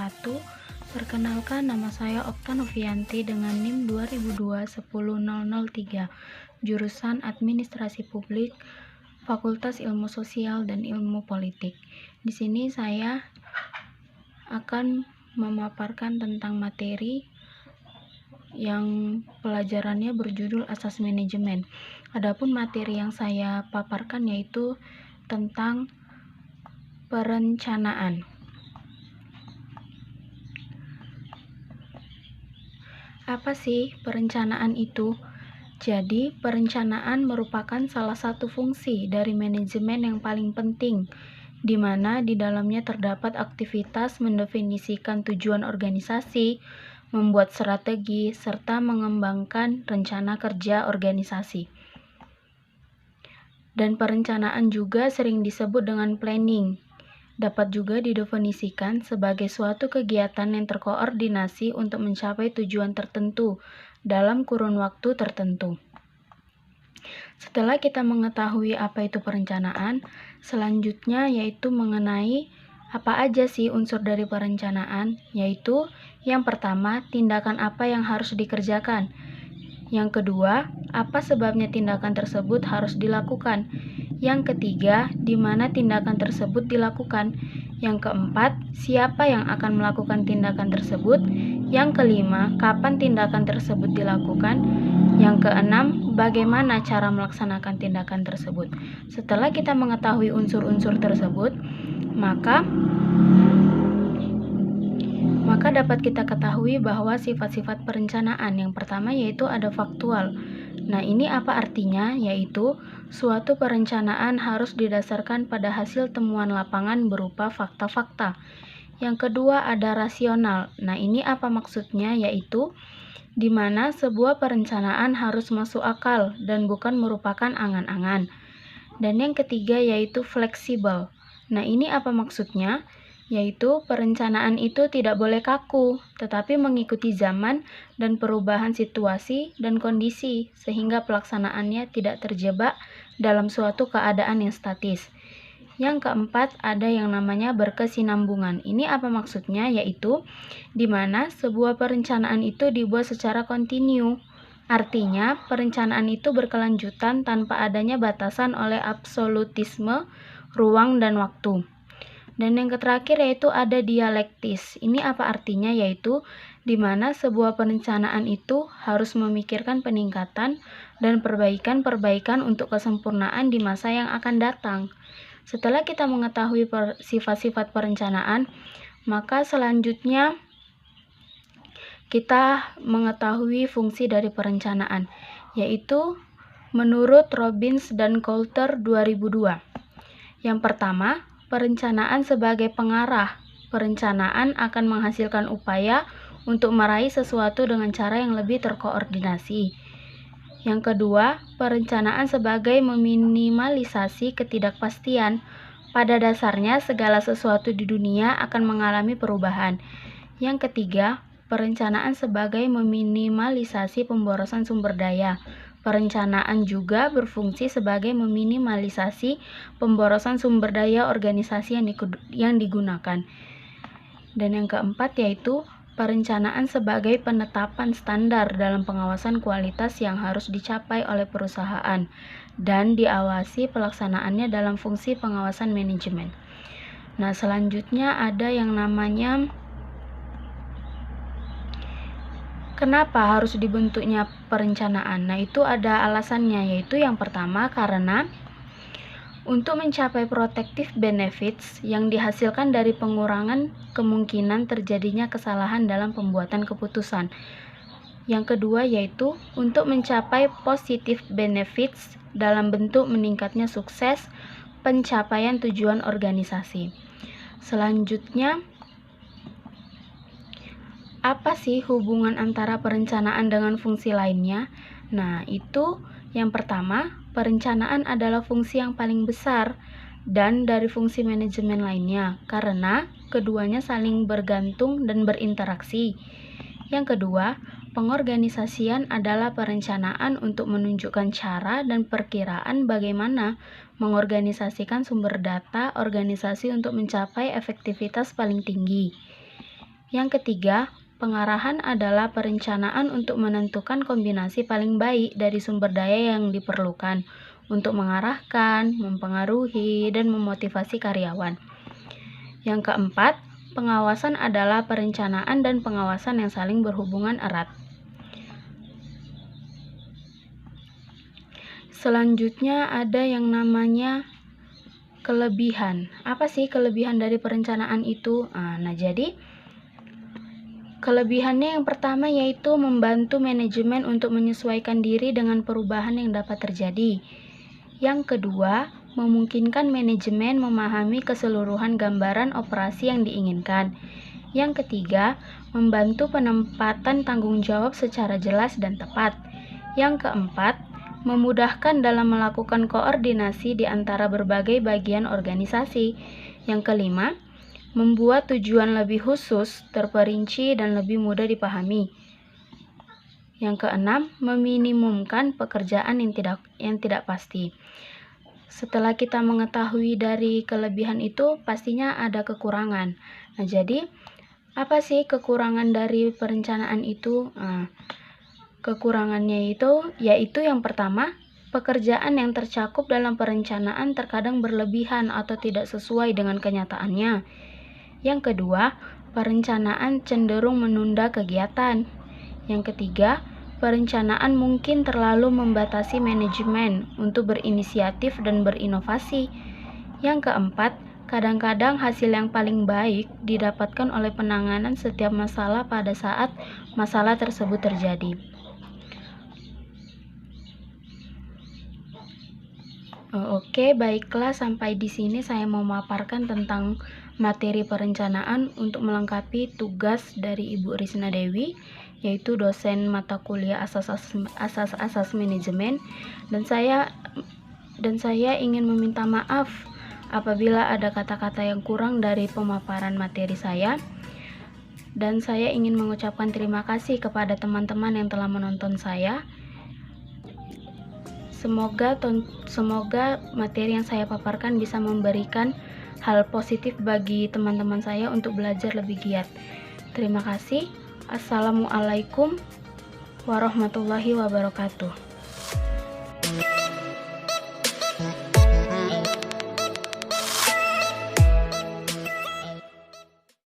wabarakatuh. Perkenalkan, nama saya Okta Novianti dengan NIM 2002-10003, jurusan Administrasi Publik, Fakultas Ilmu Sosial dan Ilmu Politik. Di sini saya akan memaparkan tentang materi yang pelajarannya berjudul Asas Manajemen. Adapun materi yang saya paparkan yaitu tentang perencanaan. Apa sih perencanaan itu? Jadi, perencanaan merupakan salah satu fungsi dari manajemen yang paling penting, di mana di dalamnya terdapat aktivitas mendefinisikan tujuan organisasi, membuat strategi, serta mengembangkan rencana kerja organisasi. Dan perencanaan juga sering disebut dengan planning. Dapat juga didefinisikan sebagai suatu kegiatan yang terkoordinasi untuk mencapai tujuan tertentu dalam kurun waktu tertentu. Setelah kita mengetahui apa itu perencanaan, selanjutnya yaitu mengenai apa aja sih unsur dari perencanaan, yaitu yang pertama, tindakan apa yang harus dikerjakan. Yang kedua, apa sebabnya tindakan tersebut harus dilakukan. Yang ketiga, di mana tindakan tersebut dilakukan. Yang keempat, siapa yang akan melakukan tindakan tersebut. Yang kelima, kapan tindakan tersebut dilakukan. Yang keenam, bagaimana cara melaksanakan tindakan tersebut. Setelah kita mengetahui unsur-unsur tersebut, maka dapat kita ketahui bahwa sifat-sifat perencanaan yang pertama yaitu ada faktual. Nah, ini apa artinya? Yaitu suatu perencanaan harus didasarkan pada hasil temuan lapangan berupa fakta-fakta. Yang kedua ada rasional. Nah, ini apa maksudnya? Yaitu di mana sebuah perencanaan harus masuk akal dan bukan merupakan angan-angan. Dan yang ketiga yaitu fleksibel. Nah, ini apa maksudnya? Yaitu perencanaan itu tidak boleh kaku, tetapi mengikuti zaman dan perubahan situasi dan kondisi, sehingga pelaksanaannya tidak terjebak dalam suatu keadaan yang statis. Yang keempat, ada yang namanya berkesinambungan. Ini apa maksudnya? Yaitu di mana sebuah perencanaan itu dibuat secara kontinu. Artinya, perencanaan itu berkelanjutan tanpa adanya batasan oleh absolutisme, ruang, dan waktu. Dan yang terakhir yaitu ada dialektis. Ini apa artinya? Yaitu di mana sebuah perencanaan itu harus memikirkan peningkatan dan perbaikan-perbaikan untuk kesempurnaan di masa yang akan datang. Setelah kita mengetahui sifat-sifat perencanaan, maka selanjutnya kita mengetahui fungsi dari perencanaan, yaitu menurut Robbins dan Coulter 2002. Yang pertama, perencanaan sebagai pengarah. Perencanaan akan menghasilkan upaya untuk meraih sesuatu dengan cara yang lebih terkoordinasi. Yang kedua, perencanaan sebagai meminimalisasi ketidakpastian. Pada dasarnya, segala sesuatu di dunia akan mengalami perubahan. Yang ketiga, perencanaan sebagai meminimalisasi pemborosan sumber daya. Perencanaan juga berfungsi sebagai meminimalisasi pemborosan sumber daya organisasi yang digunakan. Dan yang keempat yaitu perencanaan sebagai penetapan standar dalam pengawasan kualitas yang harus dicapai oleh perusahaan dan diawasi pelaksanaannya dalam fungsi pengawasan manajemen. Nah, selanjutnya ada yang namanya kenapa harus dibentuknya perencanaan? Nah, itu ada alasannya, yaitu yang pertama karena untuk mencapai protective benefits yang dihasilkan dari pengurangan kemungkinan terjadinya kesalahan dalam pembuatan keputusan. Yang kedua yaitu untuk mencapai positive benefits dalam bentuk meningkatnya sukses pencapaian tujuan organisasi. Selanjutnya, apa sih hubungan antara perencanaan dengan fungsi lainnya? Nah, itu yang pertama, perencanaan adalah fungsi yang paling besar dan dari fungsi manajemen lainnya karena keduanya saling bergantung dan berinteraksi. Yang kedua, pengorganisasian adalah perencanaan untuk menunjukkan cara dan perkiraan bagaimana mengorganisasikan sumber data organisasi untuk mencapai efektivitas paling tinggi. Yang ketiga, pengarahan adalah perencanaan untuk menentukan kombinasi paling baik dari sumber daya yang diperlukan untuk mengarahkan, mempengaruhi, dan memotivasi karyawan. Yang keempat, pengawasan adalah perencanaan dan pengawasan yang saling berhubungan erat. Selanjutnya ada yang namanya kelebihan. Apa sih kelebihan dari perencanaan itu? Nah, jadi kelebihannya yang pertama yaitu membantu manajemen untuk menyesuaikan diri dengan perubahan yang dapat terjadi. Yang kedua, memungkinkan manajemen memahami keseluruhan gambaran operasi yang diinginkan. Yang ketiga, membantu penempatan tanggung jawab secara jelas dan tepat. Yang keempat, memudahkan dalam melakukan koordinasi di antara berbagai bagian organisasi. Yang kelima, membuat tujuan lebih khusus, terperinci, dan lebih mudah dipahami. Yang keenam, meminimumkan pekerjaan yang tidak pasti. Setelah kita mengetahui dari kelebihan itu, pastinya ada kekurangan. Nah, jadi apa sih kekurangan dari perencanaan itu? Kekurangannya yaitu yang pertama, pekerjaan yang tercakup dalam perencanaan terkadang berlebihan atau tidak sesuai dengan kenyataannya. Yang kedua, perencanaan cenderung menunda kegiatan. Yang ketiga, perencanaan mungkin terlalu membatasi manajemen untuk berinisiatif dan berinovasi. Yang keempat, kadang-kadang hasil yang paling baik didapatkan oleh penanganan setiap masalah pada saat masalah tersebut terjadi. Oke, baiklah, sampai di sini saya mau memaparkan tentang materi perencanaan untuk melengkapi tugas dari Ibu Risna Dewi, yaitu dosen mata kuliah asas manajemen, dan saya ingin meminta maaf apabila ada kata-kata yang kurang dari pemaparan materi saya, dan saya ingin mengucapkan terima kasih kepada teman-teman yang telah menonton saya. Semoga materi yang saya paparkan bisa memberikan hal positif bagi teman-teman saya untuk belajar lebih giat. Terima kasih. Assalamualaikum warahmatullahi wabarakatuh.